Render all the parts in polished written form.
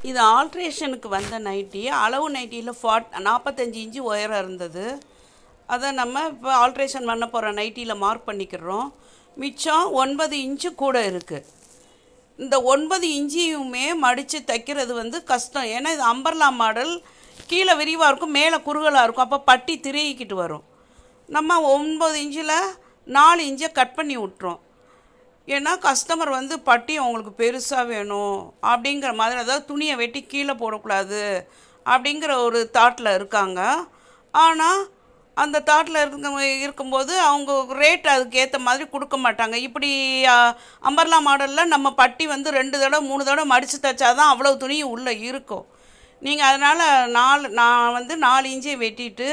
இது ஆல்ட்ரேஷனுக்கு வந்த நைட்டி. அளவு நைட்டியில் 45 இன்ச்சு உயரம் இருந்தது. அதை நம்ம இப்போ ஆல்ட்ரேஷன் பண்ண போகிற நைட்டியில் மார்க் பண்ணிக்கிறோம். மிச்சம் 9 இன்ச்சு கூட இருக்குது. இந்த 9 இன்ச்சியுமே மடித்து தைக்கிறது வந்து கஷ்டம். ஏன்னா இது அம்பர்லா மாடல். கீழே விரிவாக இருக்கும், மேலே குறுகலாக இருக்கும். அப்போ பட்டி திரையிக்கிட்டு வரும். நம்ம 9 இன்ச்சில் 4 இன்ச்சை கட் பண்ணி விட்டுறோம். ஏன்னா கஸ்டமர் வந்து பட்டி அவங்களுக்கு பெருசாக வேணும் அப்படிங்கிற மாதிரி, அதாவது துணியை வெட்டி கீழே போடக்கூடாது அப்படிங்கிற ஒரு தாட்டில் இருக்காங்க. ஆனால் அந்த தாட்டில் இருக்கும்போது அவங்க ரேட் அதுக்கு ஏற்ற மாதிரி கொடுக்க மாட்டாங்க. இப்படி அம்பர்லா மாடலில் நம்ம பட்டி வந்து 2 தடவை 3 தடவை மடித்து தைச்சாதான் அவ்வளோ துணி உள்ளே இருக்கும். நீங்கள் அதனால் நான் வந்து 4 இன்ச்சை வெட்டிட்டு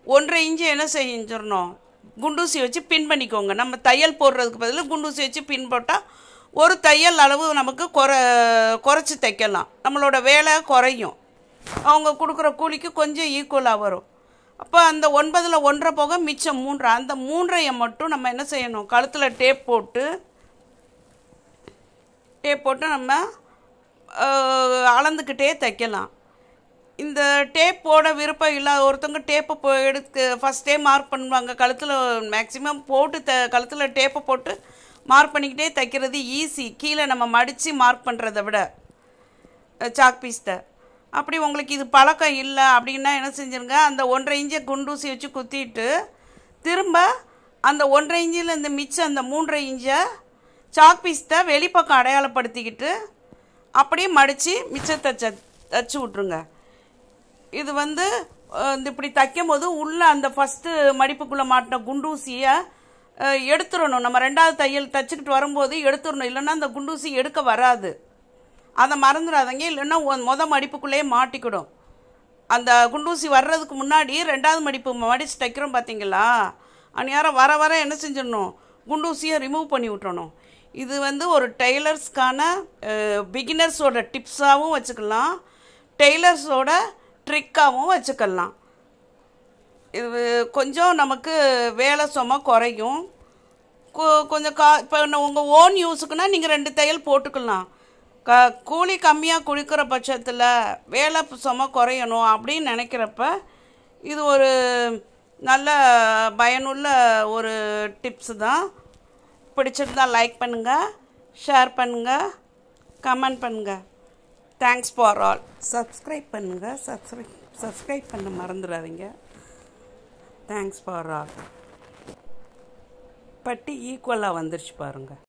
1.5 இன்ச்சு என்ன செஞ்சிடணும், குண்டூசி வச்சு பின் பண்ணிக்கோங்க. நம்ம தையல் போடுறதுக்கு பதில் குண்டூசி வச்சு பின் போட்டால் ஒரு தையல் அளவு நமக்கு குறைச்சி தைக்கலாம். நம்மளோட வேலை குறையும். அவங்க கொடுக்குற கூலிக்கு கொஞ்சம் ஈக்குவலாக வரும். அப்போ அந்த 9ல் 1.5 போக மிச்சம் 3. அந்த 3ஐ மட்டும் நம்ம என்ன செய்யணும், கழுத்தில் டேப் போட்டு நம்ம அளந்துக்கிட்டே தைக்கலாம். இந்த டேப் போட விருப்பம் இல்லாத ஒருத்தவங்க டேப்பை எடுத்து ஃபஸ்ட்டே மார்க் பண்ணுவாங்க. கழுத்தில் மேக்ஸிமம் போட்டு கழுத்தில் டேப்பை போட்டு மார்க் பண்ணிக்கிட்டே தைக்கிறது ஈஸி. கீழே நம்ம மடித்து மார்க் பண்ணுறதை விட சாக் பீஸ்ட்டை. அப்படி உங்களுக்கு இது பழக்கம் இல்லை அப்படின்னா என்ன செஞ்சுருங்க, அந்த 1.5 இன்ச்சை குண்டூசி வச்சு குத்திட்டு திரும்ப அந்த 1.5 இன்ச்சில் இந்த மிச்சம் அந்த 3.5 இன்ச்சை சாக் பீஸ்ட்டை வெளிப்பக்கம் அடையாளப்படுத்திக்கிட்டு அப்படியே மடித்து மிச்சத்தை தச்சு விட்ருங்க. இது வந்து இப்படி தைக்கும் போது உள்ளே அந்த ஃபஸ்ட்டு மடிப்புக்குள்ளே மாட்டின குண்டூசியை எடுத்துடணும். நம்ம 2வது தையல் தைச்சிக்கிட்டு வரும்போது எடுத்துடணும். இல்லைன்னா அந்த குண்டூசி எடுக்க வராது. அதை மறந்துடாதீங்க. இல்லைன்னா மடிப்புக்குள்ளேயே மாட்டிக்கிடும். அந்த குண்டூசி வர்றதுக்கு முன்னாடி 2வது மடிப்பு மடித்து தைக்கிறோம் பார்த்தீங்களா, அந்நேரம் வர என்ன செஞ்சிடணும், குண்டூசியை ரிமூவ் பண்ணி விட்டுறணும். இது வந்து ஒரு டெய்லர்ஸ்க்கான பிகினர்ஸோட டிப்ஸாகவும் வச்சுக்கலாம், டெய்லர்ஸோட ட்ரிக்காகவும் வச்சுக்கலாம். இது கொஞ்சம் நமக்கு வேலை சுமை குறையும். கொஞ்சம் இப்போ உங்கள் ஓன் யூஸுக்குன்னா நீங்கள் 2 தையல் போட்டுக்கலாம். கூலி கம்மியாக கொடுக்குற பட்சத்தில் வேலை சுமை குறையணும் அப்படின்னு நினைக்கிறப்ப இது ஒரு நல்ல பயனுள்ள ஒரு டிப்ஸு தான். பிடிச்சிருந்தால் லைக் பண்ணுங்கள், ஷேர் பண்ணுங்கள், கமெண்ட் பண்ணுங்கள். Thanks for all. சப்ஸ்கிரைப் பண்ணுங்கள். சப்ஸ்கிரைப் பண்ண மறந்துடாதீங்க. Thanks for all. பட்டி ஈக்குவலாக வந்துருச்சு பாருங்கள்.